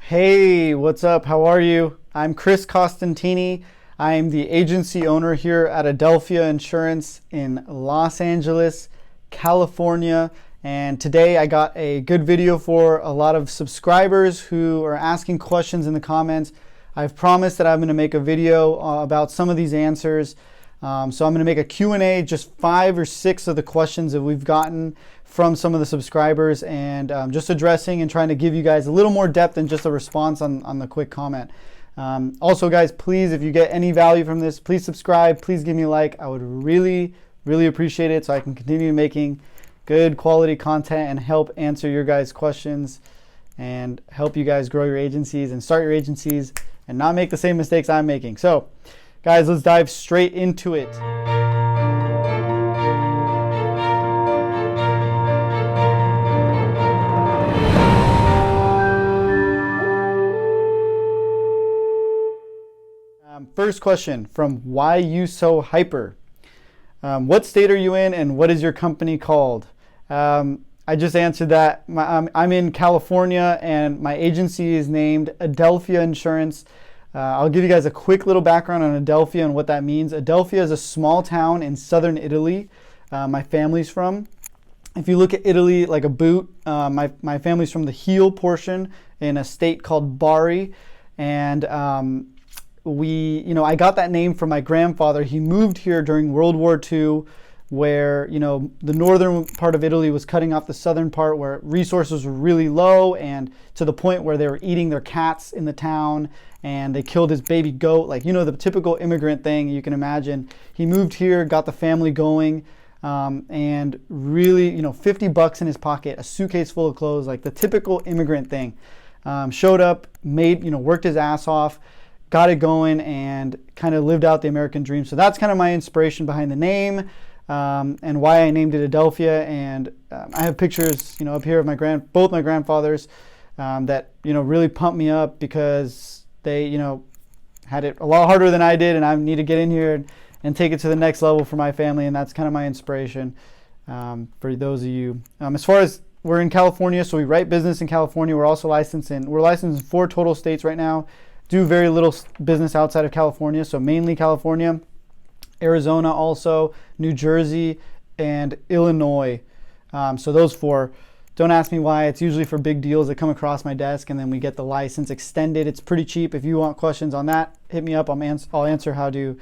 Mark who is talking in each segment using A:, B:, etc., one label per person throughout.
A: Hey, what's up? How are you? I'm Chris Costantini. I'm the agency owner here at Adelphia Insurance in Los Angeles, California. And today I got a good video for a lot of subscribers who are asking questions in the comments. I've promised that I'm going to make a video about some of these answers. So I'm going to make a Q&A, just 5 or 6 of the questions that we've gotten from some of the subscribers, and just addressing and trying to give you guys a little more depth than just a response on the quick comment. Also, guys, please, if you get any value from this, please subscribe. Please give me a like. I would really, really appreciate it so I can continue making good quality content and help answer your guys' questions and help you guys grow your agencies and start your agencies and not make the same mistakes I'm making. So, guys, let's dive straight into it. First question from Why You So Hyper. What state are you in and what is your company called? I just answered that. I'm in California and my agency is named Adelphia Insurance. I'll give you guys a quick little background on Adelphia and what that means. Adelphia is a small town in southern Italy. My family's from. If you look at Italy like a boot, my family's from the heel portion in a state called Bari. And I got that name from my grandfather. He moved here during World War II, where, the northern part of Italy was cutting off the southern part where resources were really low, and to the point where they were eating their cats in the town, and they killed his baby goat, the typical immigrant thing you can imagine. He moved here, got the family going, and really, $50 in his pocket, a suitcase full of clothes, like the typical immigrant thing. Showed up, worked his ass off, got it going, and kind of lived out the American dream. So that's kind of my inspiration behind the name, and why I named it Adelphia. And I have pictures, up here of both my grandfathers, that really pumped me up because they had it a lot harder than I did, and I need to get in here and take it to the next level for my family. And that's kind of my inspiration for those of you. As far as we're in California, so we write business in California. We're also licensed in 4 total states right now. Do very little business outside of California, so mainly California, Arizona also, New Jersey, and Illinois. So those 4. Don't ask me why. It's usually for big deals that come across my desk, and then we get the license extended. It's pretty cheap. If you want questions on that, hit me up. I'll answer how to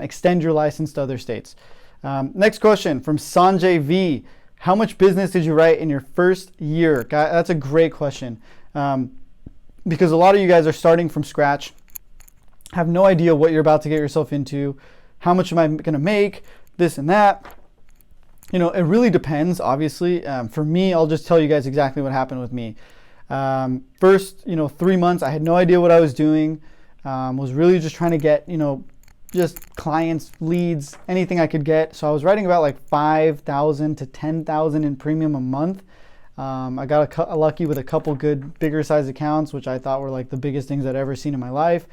A: extend your license to other states. Next question from Sanjay V. How much business did you write in your first year? That's a great question. Because a lot of you guys are starting from scratch, have no idea what you're about to get yourself into, how much am I going to make, this and that. It really depends, obviously. For me, I'll just tell you guys exactly what happened with me. First, 3 months, I had no idea what I was doing. Was really just trying to get, just clients, leads, anything I could get. So I was writing about like $5,000 to $10,000 in premium a month. I got lucky with a couple good bigger size accounts, which I thought were like the biggest things I'd ever seen in my life.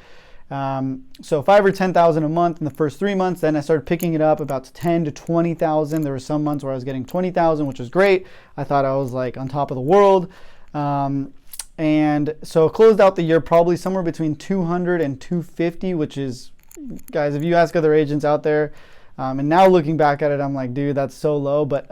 A: So 5 or 10,000 a month in the first 3 months. Then I started picking it up about to 10 to 20,000. There were some months where I was getting 20,000, which was great. I thought I was like on top of the world. And so closed out the year probably somewhere between 200 and 250, which is, guys, if you ask other agents out there, and now looking back at it, I'm like, dude, that's so low. But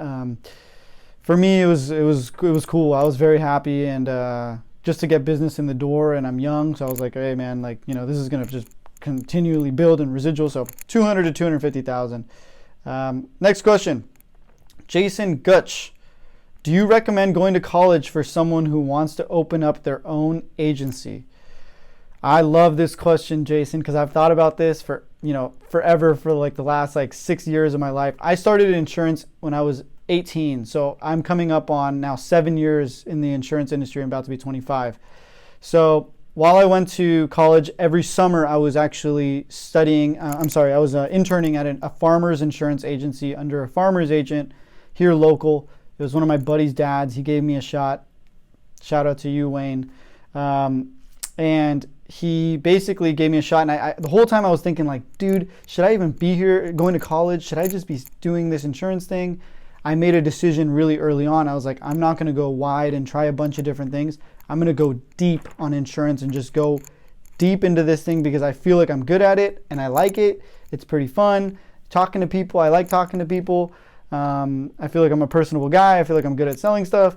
A: for me, it was cool. I was very happy, and just to get business in the door, and I'm young, so I was like, hey man, this is gonna just continually build and residual. So 200 to 250,000. Next question, Jason Gutch. Do you recommend going to college for someone who wants to open up their own agency? I love this question, Jason, because I've thought about this for forever, for like the last 6 years of my life. I started insurance when I was 18, so I'm coming up on now 7 years in the insurance industry. I'm about to be 25. So while I went to college, every summer I was actually studying, I was interning at a farmer's insurance agency under a farmer's agent here local. It was one of my buddy's dads. He gave me a shot. Shout out to you, Wayne. And he basically gave me a shot, and I the whole time I was thinking dude, should I even be here going to college? Should I just be doing this insurance thing? I made a decision really early on. I was like, I'm not going to go wide and try a bunch of different things. I'm going to go deep on insurance and just go deep into this thing because I feel like I'm good at it and I like it. It's pretty fun. Talking to people, I like talking to people. I feel like I'm a personable guy. I feel like I'm good at selling stuff.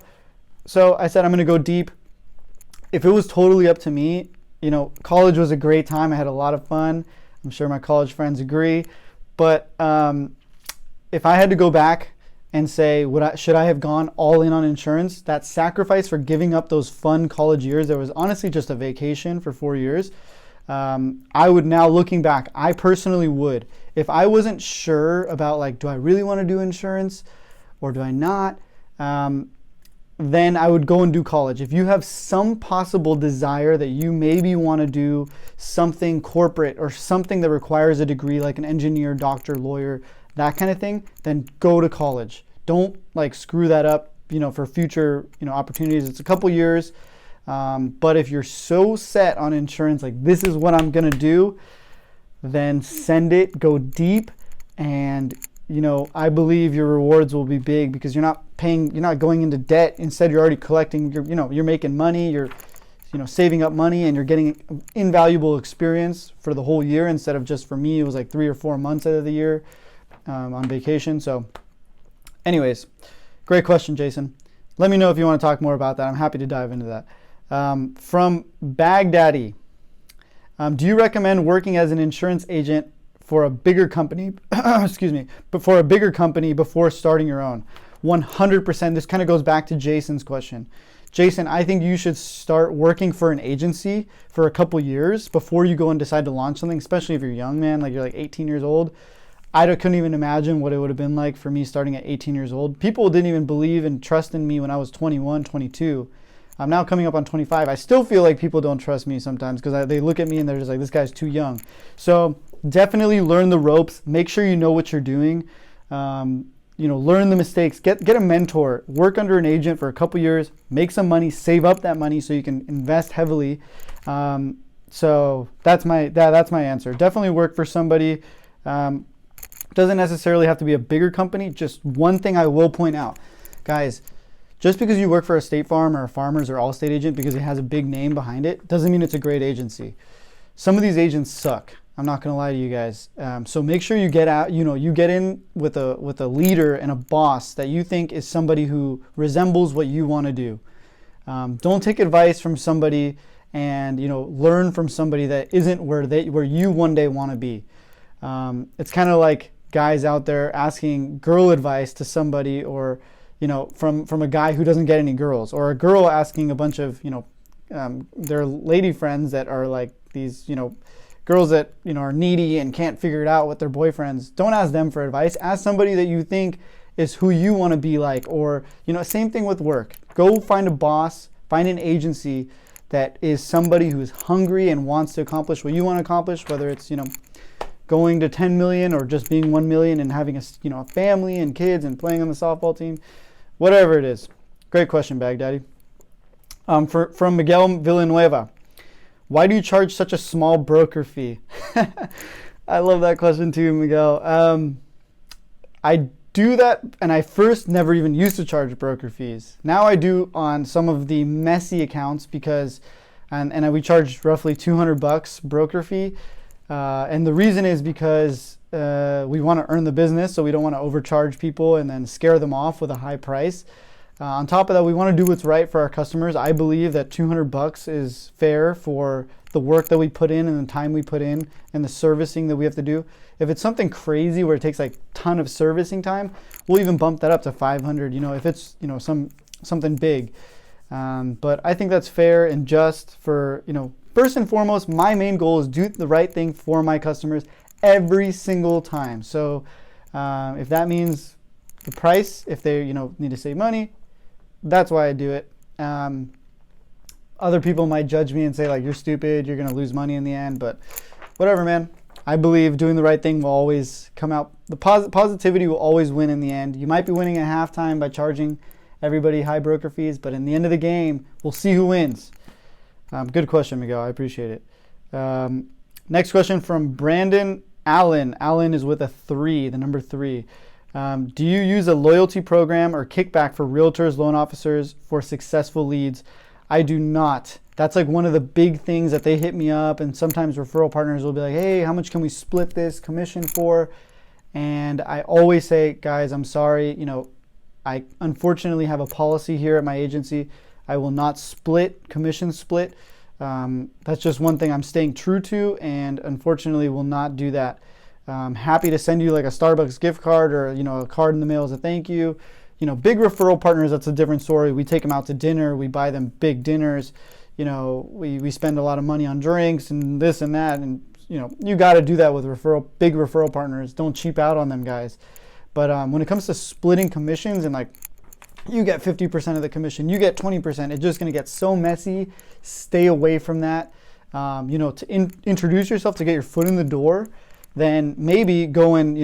A: So I said I'm going to go deep. If it was totally up to me, college was a great time. I had a lot of fun. I'm sure my college friends agree. But if I had to go back and say, should I have gone all in on insurance? That sacrifice for giving up those fun college years, that was honestly just a vacation for 4 years. I would now, looking back, I personally would. If I wasn't sure about do I really want to do insurance or do I not? Then I would go and do college. If you have some possible desire that you maybe want to do something corporate or something that requires a degree like an engineer, doctor, lawyer, that kind of thing, then go to college. Don't screw that up, for future, opportunities. It's a couple years. But if you're so set on insurance, this is what I'm going to do, then send it, go deep, and I believe your rewards will be big because you're not going into debt. Instead, you're already collecting, you're making money, you're, saving up money, and you're getting invaluable experience for the whole year instead of just, for me, it was 3 or 4 months out of the year on vacation. So anyways, great question, Jason. Let me know if you want to talk more about that. I'm happy to dive into that. From Baghdaddy, do you recommend working as an insurance agent for a bigger company, before a bigger company before starting your own? 100%. This kind of goes back to Jason's question. Jason, I think you should start working for an agency for a couple years before you go and decide to launch something, especially if you're young, man, you're 18 years old. I couldn't even imagine what it would have been like for me starting at 18 years old. People didn't even believe and trust in me when I was 21, 22. I'm now coming up on 25. I still feel like people don't trust me sometimes because they look at me and they're just this guy's too young. So definitely learn the ropes. Make sure you know what you're doing. Learn the mistakes. Get a mentor. Work under an agent for a couple years. Make some money. Save up that money so you can invest heavily. So that's my answer. Definitely work for somebody. Doesn't necessarily have to be a bigger company. Just one thing I will point out, guys. Just because you work for a State Farm or a Farmers or Allstate agent because it has a big name behind it doesn't mean it's a great agency. Some of these agents suck. I'm not gonna lie to you guys. So make sure you get out. You get in with a leader and a boss that you think is somebody who resembles what you want to do. Don't take advice from somebody and learn from somebody that isn't where you one day want to be. It's kind of like guys out there asking girl advice to somebody, or from a guy who doesn't get any girls, or a girl asking a bunch of their lady friends that are these girls that are needy and can't figure it out with their boyfriends. Don't ask them for advice. Ask somebody that you think is who you want to be like. Or same thing with work. Go find a boss, find an agency that is somebody who is hungry and wants to accomplish what you want to accomplish, whether it's going to 10 million or just being 1 million and having a family and kids and playing on the softball team, whatever it is. Great question, Baghdaddy. From Miguel Villanueva, why do you charge such a small broker fee? I love that question too, Miguel. I do that, and I first never even used to charge broker fees. Now I do on some of the messy accounts because, we charge roughly $200 broker fee. And the reason is because we want to earn the business, so we don't want to overcharge people and then scare them off with a high price. On top of that, we want to do what's right for our customers. I believe that $200 is fair for the work that we put in and the time we put in and the servicing that we have to do. If it's something crazy where it takes a ton of servicing time, we'll even bump that up to $500. If it's something big. But I think that's fair and just for First and foremost, my main goal is do the right thing for my customers every single time. So if that means the price, if they need to save money, that's why I do it. Other people might judge me and say you're stupid, you're gonna lose money in the end, but whatever, man. I believe doing the right thing will always come out. The positivity will always win in the end. You might be winning at halftime by charging everybody high broker fees, but in the end of the game, we'll see who wins. Good question, Miguel. I appreciate it. Next question from Brandon Allen. Allen is with a 3, the number 3. Do you use a loyalty program or kickback for realtors, loan officers for successful leads? I do not. That's like one of the big things that they hit me up, and sometimes referral partners will be like, hey, how much can we split this commission for? And I always say, guys, I'm sorry, I unfortunately have a policy here at my agency. I will not split, commission split. That's just one thing I'm staying true to, and unfortunately will not do that. Happy to send you like a Starbucks gift card or a card in the mail as a thank you. Big referral partners, that's a different story. We take them out to dinner, we buy them big dinners. We spend a lot of money on drinks and this and that, and you got to do that with big referral partners. Don't cheap out on them, guys. But when it comes to splitting commissions and like you get 50% of the commission, you get 20%, it's just going to get so messy. Stay away from that. To introduce yourself, to get your foot in the door, then maybe go and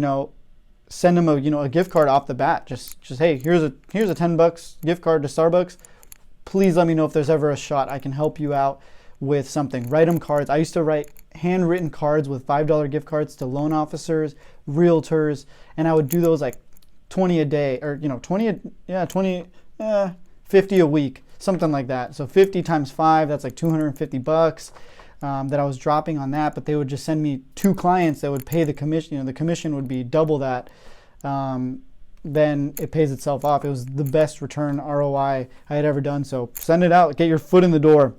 A: send them a gift card off the bat. Just hey, here's a $10 gift card to Starbucks. Please let me know if there's ever a shot I can help you out with something. Write them cards. I used to write handwritten cards with $5 gift cards to loan officers, realtors, and I would do those like 20 a day, or 50 a week, something like that. So 50 times 5, that's like $250 that I was dropping on that. But they would just send me 2 clients that would pay the commission. The commission would be double that. Then it pays itself off. It was the best return ROI I had ever done. So send it out, get your foot in the door.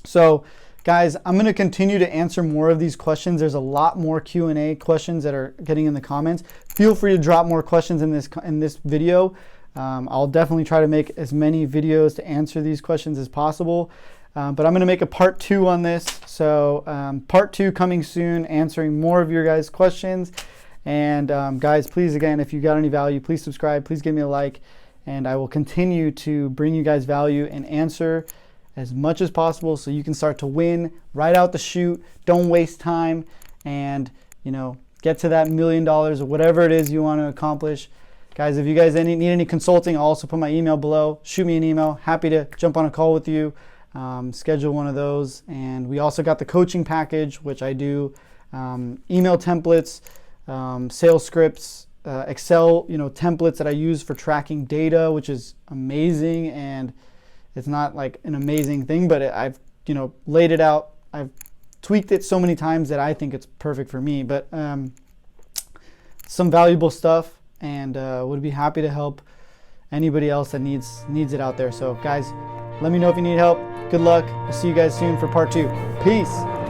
A: So guys, I'm going to continue to answer more of these questions. There's a lot more Q&A questions that are getting in the comments. Feel free to drop more questions in this video. I'll definitely try to make as many videos to answer these questions as possible. But I'm going to make a part 2 on this. So part 2 coming soon, answering more of your guys' questions. And guys, please, again, if you got any value, please subscribe, please give me a like, and I will continue to bring you guys value and answer as much as possible so you can start to win right out the chute. Don't waste time, and get to that $1 million or whatever it is you want to accomplish. Guys, if you guys need any consulting, I'll also put my email below. Shoot me an email. Happy to jump on a call with you, schedule one of those. And we also got the coaching package, which I do email templates, sales scripts, Excel, templates that I use for tracking data, which is amazing. And it's not like an amazing thing, but I've, laid it out. I've tweaked it so many times that I think it's perfect for me. But some valuable stuff, and would be happy to help anybody else that needs it out there. So guys, let me know if you need help. Good luck. I'll see you guys soon for part 2. Peace.